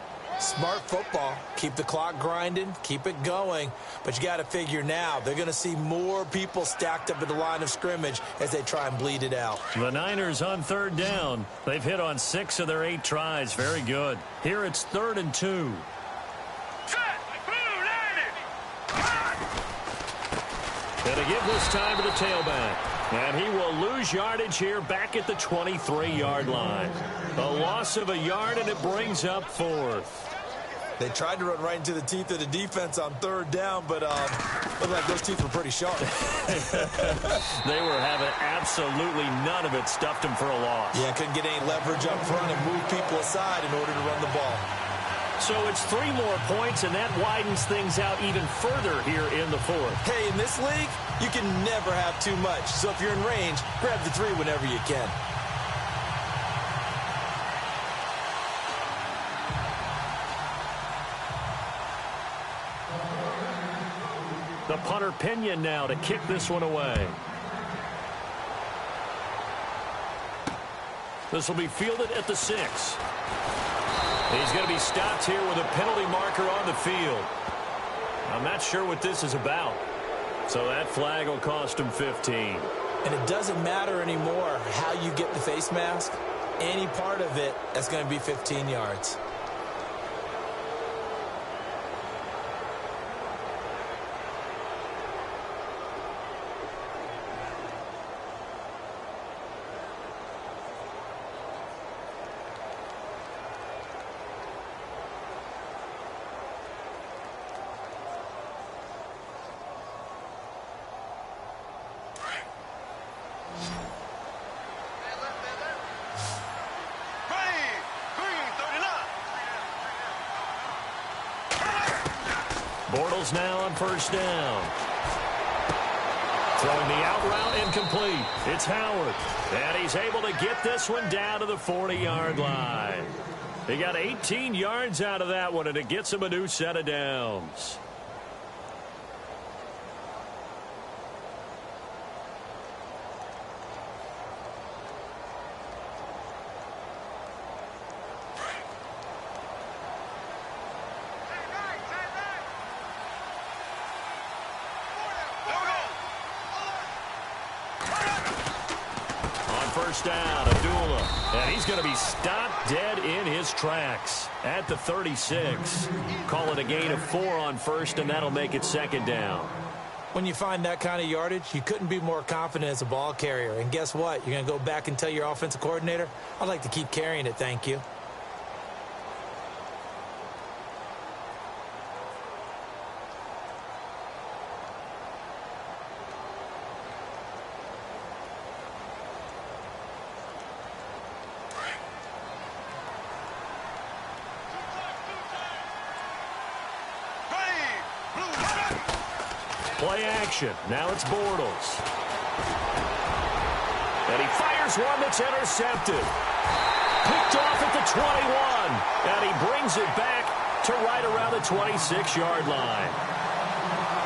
Smart football. Keep the clock grinding. Keep it going. But you got to figure now, they're going to see more people stacked up at the line of scrimmage as they try and bleed it out. The Niners on 3rd down. They've hit on 6 of their 8 tries. Very good. Here it's 3rd and 2. And to give this time to the tailback. And he will lose yardage here back at the 23-yard line. A loss of a yard, and it brings up 4th. They tried to run right into the teeth of the defense on 3rd down, but looked like those teeth were pretty sharp. They were having absolutely none of it. Stuffed him for a loss. Yeah, couldn't get any leverage up front and move people aside in order to run the ball. So it's 3 more points, and that widens things out even further here in the 4th. Hey, in this league, you can never have too much. So if you're in range, grab the 3 whenever you can. The punter Pinion now to kick this one away. This will be fielded at the 6. He's going to be stopped here with a penalty marker on the field. I'm not sure what this is about. So that flag will cost him 15. And it doesn't matter anymore how you get the face mask. Any part of it, that's going to be 15 yards. Bortles now on 1st down. Throwing the out route incomplete. It's Howard. And he's able to get this one down to the 40-yard line. He got 18 yards out of that one, and it gets him a new set of downs. Down, Abdullah, and he's going to be stopped dead in his tracks at the 36. Call it a gain of 4 on 1st, and that'll make it 2nd down. When you find that kind of yardage, you couldn't be more confident as a ball carrier. And guess what? You're going to go back and tell your offensive coordinator, I'd like to keep carrying it, thank you. Play action. Now it's Bortles. And he fires one that's intercepted. Picked off at the 21. And he brings it back to right around the 26-yard line.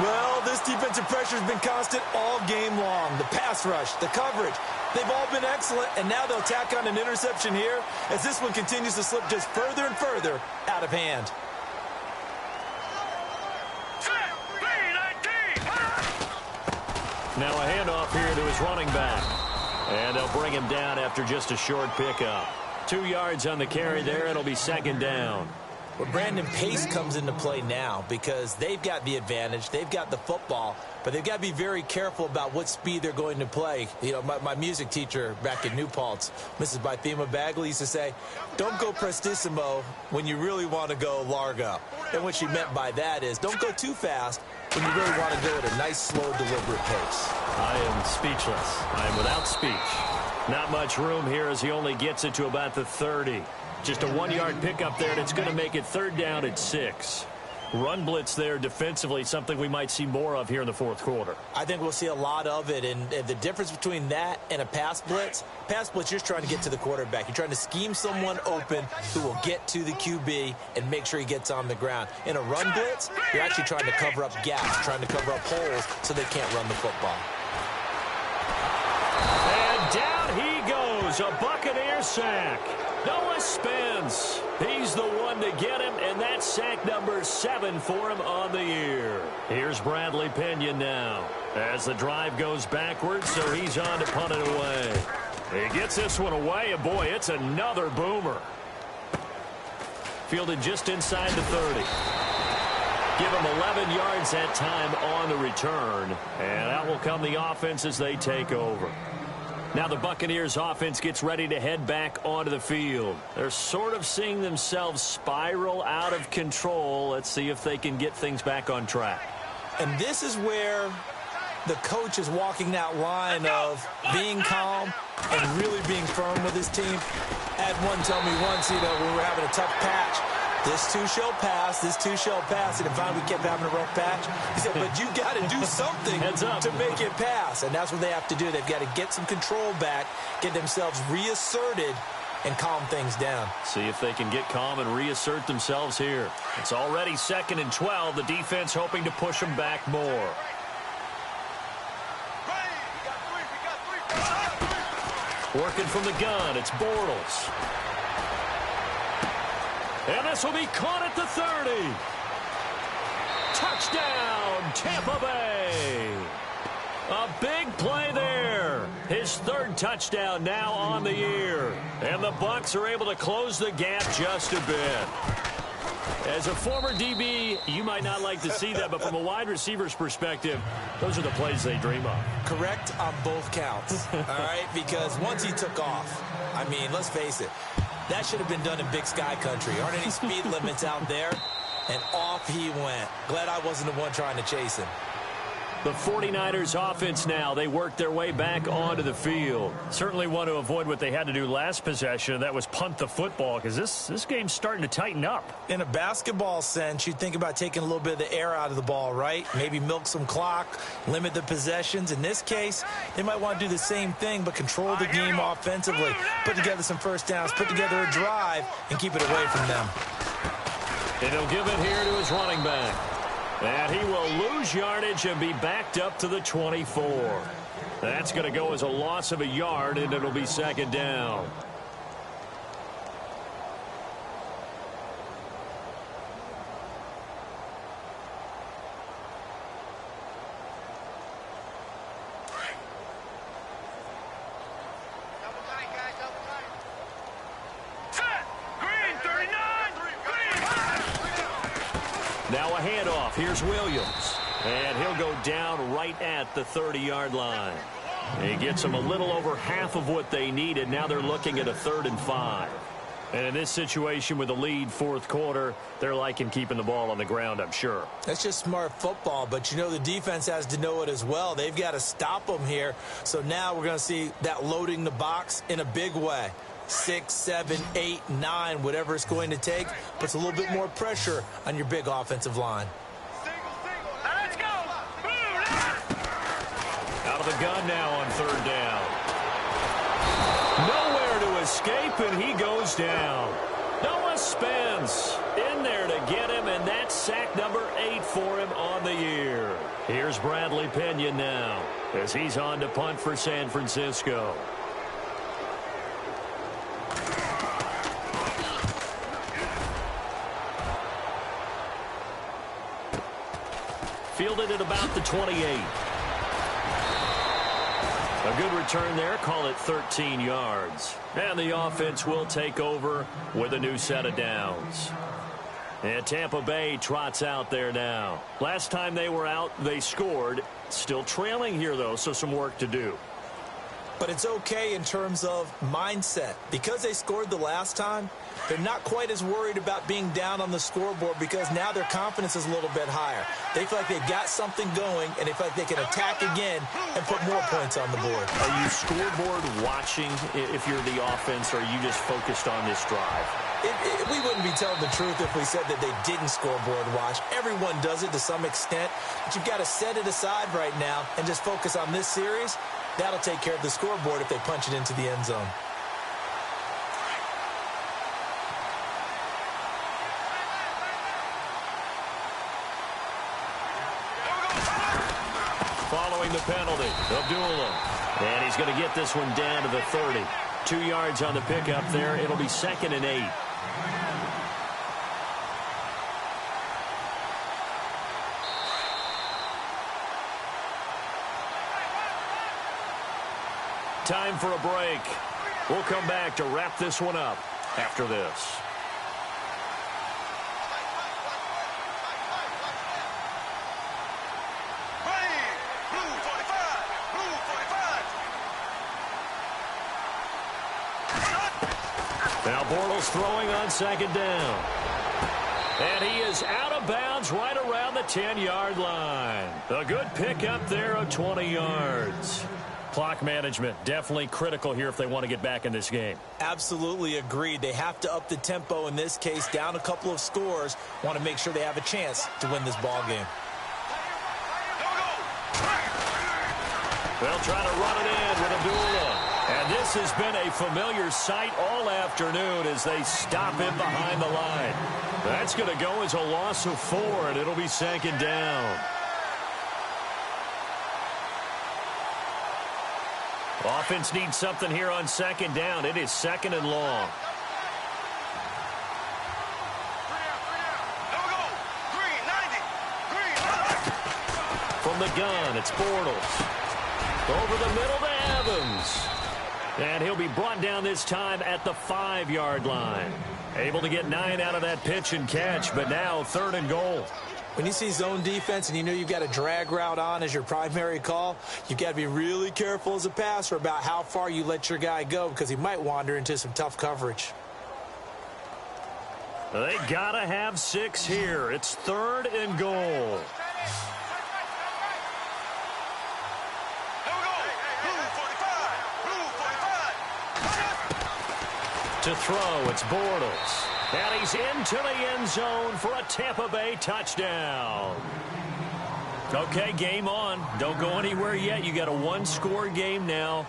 Well, this defensive pressure has been constant all game long. The pass rush, the coverage, they've all been excellent. And now they'll tack on an interception here as this one continues to slip just further and further out of hand. Now a handoff here to his running back. And they'll bring him down after just a short pickup. 2 yards on the carry there. It'll be 2nd down. Well, Brandon, pace comes into play now because they've got the advantage. They've got the football, but they've got to be very careful about what speed they're going to play. You know, my music teacher back in New Paltz, Mrs. Bythema Bagley, used to say, don't go prestissimo when you really want to go largo. And what she meant by that is don't go too fast when you really want to go at a nice, slow, deliberate pace. I am speechless. I am without speech. Not much room here as he only gets it to about the 30. Just a 1-yard pickup there, and it's going to make it 3rd down at 6. Run blitz there defensively, something we might see more of here in the 4th quarter. I think we'll see a lot of it, and the difference between that and a pass blitz, you're just trying to get to the quarterback. You're trying to scheme someone open who will get to the QB and make sure he gets on the ground. In a run blitz, you're actually trying to cover up gaps, trying to cover up holes so they can't run the football. And down he goes, a Buccaneer sack. Noah Spence, he's the one to get him, and that's sack number 7 for him on the year. Here's Bradley Pinion now as the drive goes backwards, so he's on to punt it away. He gets this one away, and boy, it's another boomer. Fielded just inside the 30. Give them 11 yards that time on the return. And out will come the offense as they take over. Now the Buccaneers offense gets ready to head back onto the field. They're sort of seeing themselves spiral out of control. Let's see if they can get things back on track. And this is where the coach is walking that line of being calm and really being firm with his team. I had one tell me once, when we were having a tough patch, this too shall pass, this too shall pass. And finally we kept having a rough patch. He said, but you got to do something to make it pass. And that's what they have to do. They've got to get some control back, get themselves reasserted, and calm things down. See if they can get calm and reassert themselves here. It's already 2nd and 12. The defense hoping to push them back more. Working from the gun, it's Bortles. And this will be caught at the 30. Touchdown, Tampa Bay. A big play there. His 3rd touchdown now on the year. And the Bucs are able to close the gap just a bit. As a former DB, you might not like to see that, but from a wide receiver's perspective, those are the plays they dream of. Correct on both counts, all right? Because once he took off, I mean, let's face it, that should have been done in Big Sky Country. Aren't any speed limits out there? And off he went. Glad I wasn't the one trying to chase him. The 49ers offense now, they work their way back onto the field. Certainly want to avoid what they had to do last possession, that was punt the football, because this game's starting to tighten up. In a basketball sense, you think about taking a little bit of the air out of the ball, right? Maybe milk some clock, limit the possessions. In this case, they might want to do the same thing, but control the game offensively. Put together some first downs, put together a drive, and keep it away from them. And he'll give it here to his running back. And he will lose yardage and be backed up to the 24. That's going to go as a loss of a yard, and it'll be 2nd down. Now a handoff. Here's Williams. And he'll go down right at the 30-yard line. He gets them a little over half of what they needed. Now they're looking at a 3rd and 5. And in this situation with the lead 4th quarter, they're liking keeping the ball on the ground, I'm sure. That's just smart football, but the defense has to know it as well. They've got to stop them here. So now we're going to see that loading the box in a big way. 6, 7, 8, 9, whatever it's going to take, puts a little bit more pressure on your big offensive line. Let's go. Out of the gun now on 3rd down. Nowhere to escape, and he goes down. Noah Spence in there to get him, and that's sack number 8 for him on the year. Here's Bradley Pena now as he's on to punt for San Francisco. Fielded at about the 28. A good return there. Call it 13 yards. And the offense will take over with a new set of downs. And Tampa Bay trots out there now. Last time they were out, they scored. Still trailing here, though, so some work to do. But it's okay in terms of mindset. Because they scored the last time, they're not quite as worried about being down on the scoreboard because now their confidence is a little bit higher. They feel like they've got something going, and they feel like they can attack again and put more points on the board. Are you scoreboard watching if you're the offense, or are you just focused on this drive? We wouldn't be telling the truth if we said that they didn't scoreboard watch. Everyone does it to some extent, but you've got to set it aside right now and just focus on this series. That'll take care of the scoreboard if they punch it into the end zone. Following the penalty, Abdullah. And he's going to get this one down to the 30. 2 yards on the pickup there. It'll be 2nd and 8. Time for a break. We'll come back to wrap this one up after this. Now Bortles throwing on second down. And he is out of bounds right around the 10-yard line. A good pickup there of 20 yards. Clock management definitely critical here if they want to get back in this game. Absolutely agreed. They have to up the tempo in this case, down a couple of scores. Want to make sure they have a chance to win this ball game. They'll try to run it in with Abdullah. And this has been a familiar sight all afternoon as they stop him behind the line. That's going to go as a loss of 4, and it'll be second down. Offense needs something here on second down. It is second and long. From the gun, it's Bortles. Over the middle to Evans. And he'll be brought down this time at the 5-yard line. Able to get 9 out of that pitch and catch, but now 3rd and goal. When you see zone defense and you know you've got a drag route on as your primary call, you've got to be really careful as a passer about how far you let your guy go because he might wander into some tough coverage. They got to have 6 here. It's 3rd and goal. To throw, it's Bortles. And he's into the end zone for a Tampa Bay touchdown. Okay, game on. Don't go anywhere yet. You got a 1-score game now.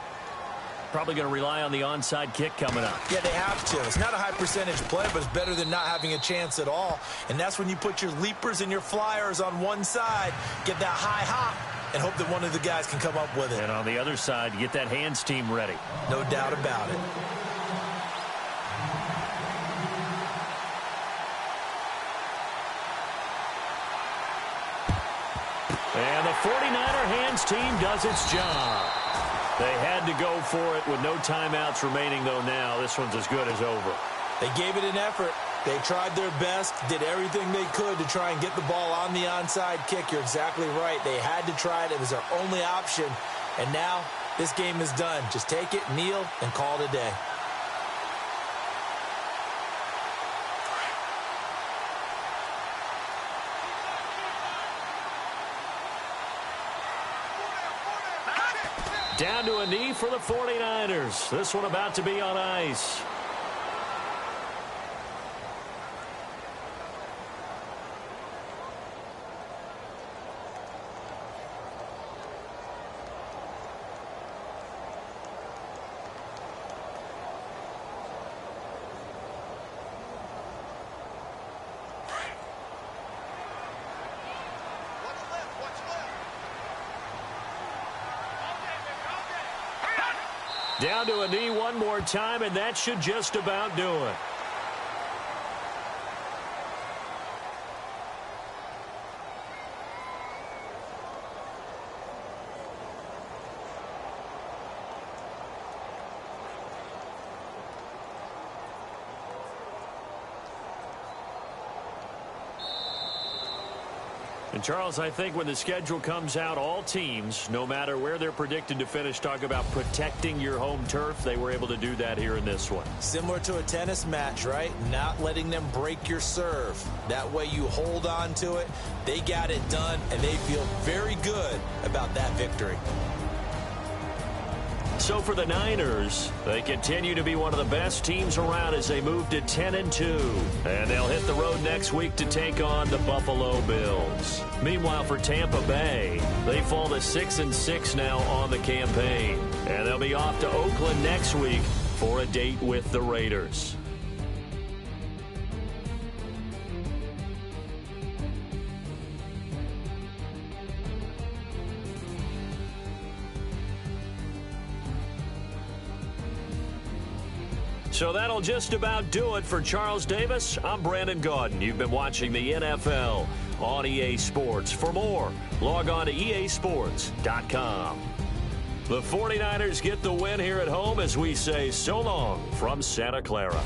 Probably going to rely on the onside kick coming up. Yeah, they have to. It's not a high percentage play, but it's better than not having a chance at all. And that's when you put your leapers and your flyers on one side, get that high hop, and hope that one of the guys can come up with it. And on the other side, you get that hands team ready. No doubt about it. And the 49er hands team does its job. They had to go for it with no timeouts remaining, though now. This one's as good as over. They gave it an effort. They tried their best, did everything they could to try and get the ball on the onside kick. You're exactly right. They had to try it. It was their only option. And now this game is done. Just take it, kneel, and call it a day. Down to a knee for the 49ers. This one about to be on ice. Down to a knee one more time, and that should just about do it. And Charles, I think when the schedule comes out, all teams, no matter where they're predicted to finish, talk about protecting your home turf. They were able to do that here in this one. Similar to a tennis match, right? Not letting them break your serve. That way you hold on to it. They got it done, and they feel very good about that victory. So for the Niners, they continue to be one of the best teams around as they move to 10-2. And they'll hit the road next week to take on the Buffalo Bills. Meanwhile, for Tampa Bay, they fall to 6-6 now on the campaign. And they'll be off to Oakland next week for a date with the Raiders. So that'll just about do it for Charles Davis. I'm Brandon Gaudin. You've been watching the NFL on EA Sports. For more, log on to easports.com. The 49ers get the win here at home as we say so long from Santa Clara.